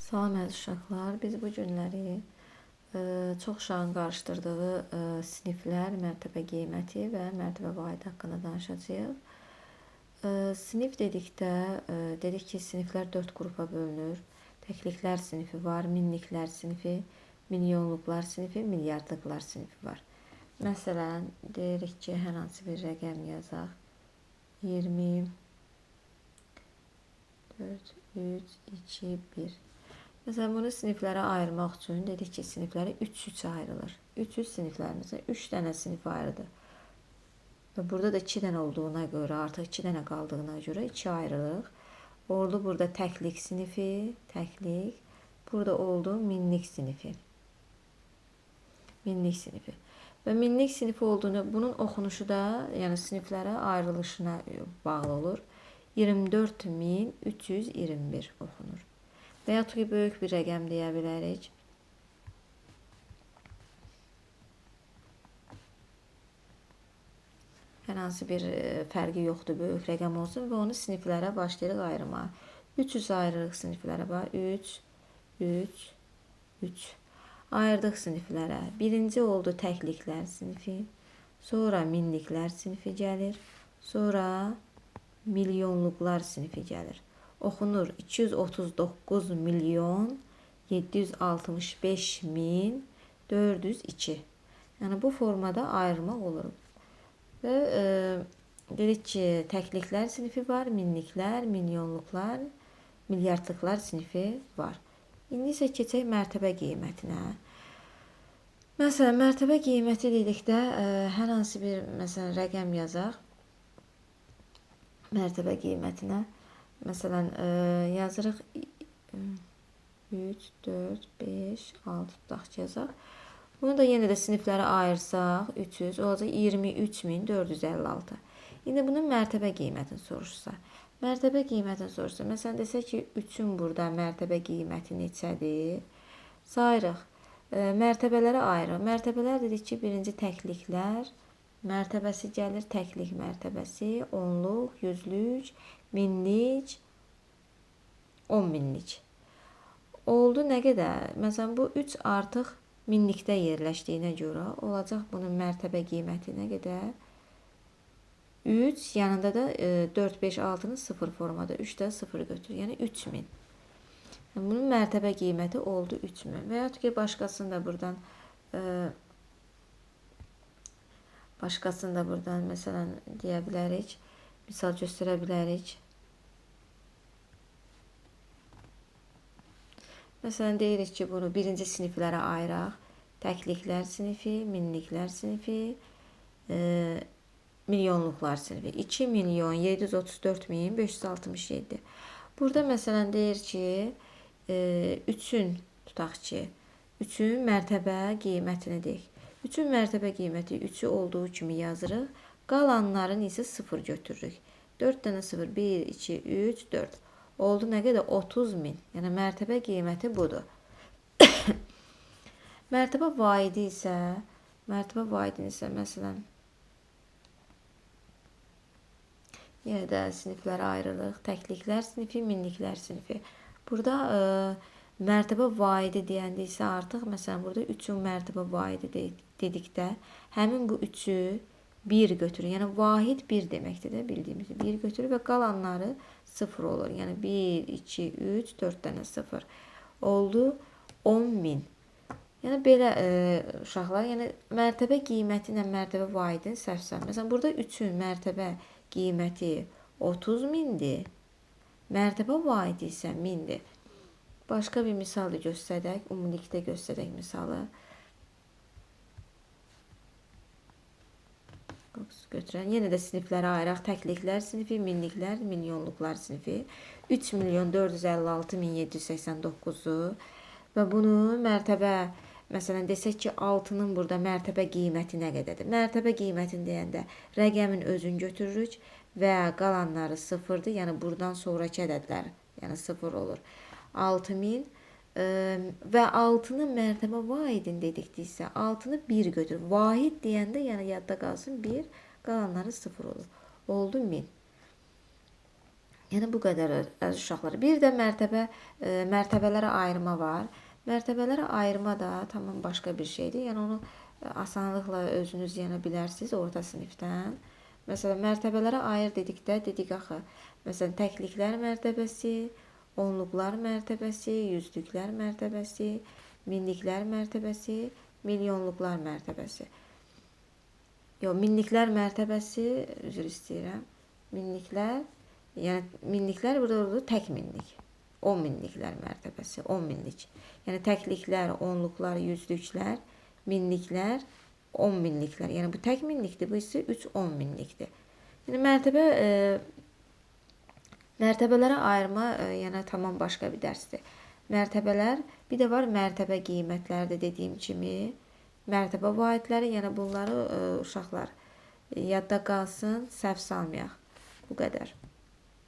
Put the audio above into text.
Salam əziz uşaqlar, biz bu günləri çox uşağın qarışdırdığı siniflər, mərtəbə qiyməti və mərtəbə vahidi haqqında danışacağıq. Sinif dedikdə, dedik ki, siniflər 4 qrupa bölünür. Təkliklər sinifi var, minliklər sinifi, milyonluqlar sinifi, milyardlıqlar sinifi var. Məsələn, deyirik ki, hər hansı bir rəqəm yazaq. 20, 4, 3, 2, 1. Məsələn, bunu siniflərə ayırmaq üçün dedik ki, sinifləri 3-3 ayrılır. 3-3 siniflərimizə 3 dənə sinif ayrıdır. Və burada da 2 dənə olduğuna görə, artıq 2 dənə qaldığına görə 2 ayrılıq. Oldu burada təklik sinifi, təklik. Burada oldu minlik sinifi. Minlik sinifi. Və minlik sinifi olduğunu, bunun oxunuşu da, yəni siniflərə ayrılışına bağlı olur. 24.321 oxunur. Və ya ki, böyük bir rəqəm deyə bilərik. Hər hansı bir fərqi yoxdur, böyük rəqəm olsun və onu siniflərə başlayırıq ayırmağa. 300 ayırırıq siniflərə, bax, 3, 3, 3. Ayırdıq siniflərə. Birinci oldu təkliklər sinifi, sonra minliklər sinifi gəlir, sonra milyonluqlar sinifi gəlir. Oxunur 239 milyon 765 min 402. Yəni bu formada ayırmaq olur. Və dedik ki, təkliklər sinifi var, minliklər, milyonluqlar, milyardlıqlar sinifi var. İndi isə keçək mərtəbə qiymətinə. Məsələn, mərtəbə qiyməti dedikdə hər hansı bir rəqəm yazaq. Mərtəbə qiymətinə. Məsələn, yazırıq 3, 4, 5, 6 tutaq ki, yazaq. Bunu da yenə də siniflərə ayırsaq, 300, olacaq 23.456. İndi bunun mərtəbə qiymətini soruşsa. Mərtəbə qiymətini soruşsa. Məsələn, desək ki, 3-ün burada mərtəbə qiyməti neçədir? Sayırıq. Mərtəbələrə ayırıq. Mərtəbələr dedik ki, birinci təkliklər mərtəbəsi gəlir, təklik mərtəbəsi, onluq, yüzlük, minlik, 10 minlik. Oldu nə qədər? Məsələn, bu 3 artıq minlikdə yerləşdiyinə görə olacaq bunun mərtəbə qiyməti nə qədər? 3, yanında da 4, 5, 6-nı 0 formada, 3 də 0 götür. Yəni 3000. Bunun mərtəbə qiyməti oldu 3000. Və ya ki, başqasını da buradan məsələn deyə bilərik. Misal göstərə bilərik. Məsələn, deyirik ki, bunu birinci siniflərə ayıraq. Təkliklər sinifi, minliklər sinifi, milyonluqlar sinifi. 2.734.567. Burada məsələn deyir ki, 3-ün tutaq ki, 3-ün mərtəbə qiymətini deyək. 3-ün mərtəbə qiyməti 3-ü olduğu kimi yazırıq. Qalanların isə 0 götürürük. 4 dənə 0, 1, 2, 3, 4. Oldu nə qədər? 30.000. Yəni mərtəbə qiyməti budur. Mərtəbə vahidi isə məsələn yenə də siniflərə ayrılıq. Təkliklər sinifi, minliklər sinifi. Burada mərtəbə vahidi deyəndə isə artıq məsələn burada 3-ün mərtəbə vahidi dedikdə həmin bu 3-ü 1 götürür. Yəni vahid 1 deməkdir də, bildiyimiz 1 götürür və qalanları 0 olur. Yəni 1, 2, 3, 4 dənə 0. Oldu 10.000. Yəni belə uşaqlar, yəni mərtəbə qiyməti ilə mərtəbə vahidin səhvsən. Məsələn, burada 3-ün mərtəbə qiyməti 30.000-dir. Mərtəbə vahidi isə 1000-dir. Başqa bir misal da göstərək, ümumilikdə göstərək misalı. Götürən. Yenə də siniflərə ayıraq. Təkliklər sinifi, minliklər, milyonluqlar sinifi. 3.456.789-u və bunu mərtəbə, məsələn, desək ki, 6-nın burada mərtəbə qiyməti nə qədərdir? Mərtəbə qiymətini deyəndə rəqəmin özünü götürürük və qalanları 0-dır. Yəni, buradan sonraki ədədlər, yəni 0 olur. 6.000 və 6-nın mərtəbə vahidini dedikdirsə 6-nı 1 götür. Vahid deyəndə yəni yadda qalsın 1, qalanları 0 olur. Oldu 1000. Yəni bu qədər əziz uşaqlar. Bir də mərtəbələrə ayırma var. Mərtəbələrə ayırma da tamam başqa bir şeydir. Yəni onu asanlıqla özünüz yəni bilərsiniz orta sinifdən. Məsələn, mərtəbələrə ayır dedikdə dedik axı. Məsələn, təkliklər mərtəbəsi, onluqlar mərtəbəsi, yüzlüklər mərtəbəsi, minliklər mərtəbəsi, milyonluqlar mərtəbəsi. Yox, minliklər mərtəbəsi, üzr istəyirəm. Minliklər, yəni minliklər burada tək minlik. 10 minliklər mərtəbəsi, 10 minlik. Yəni təkliklər, onluqlar, yüzlüklər, minliklər, 10 minliklər. Yəni bu tək minlikdir, bu isə 3 10 minlikdir. Yəni mərtəbələrə ayırma yəni tamam başqa bir dərsdir. Mərtəbələr, bir də var mərtəbə qiymətləri də dediyim kimi. Mərtəbə vahidləri, yəni bunları uşaqlar yadda qalsın, səhv salmayaq. Bu qədər.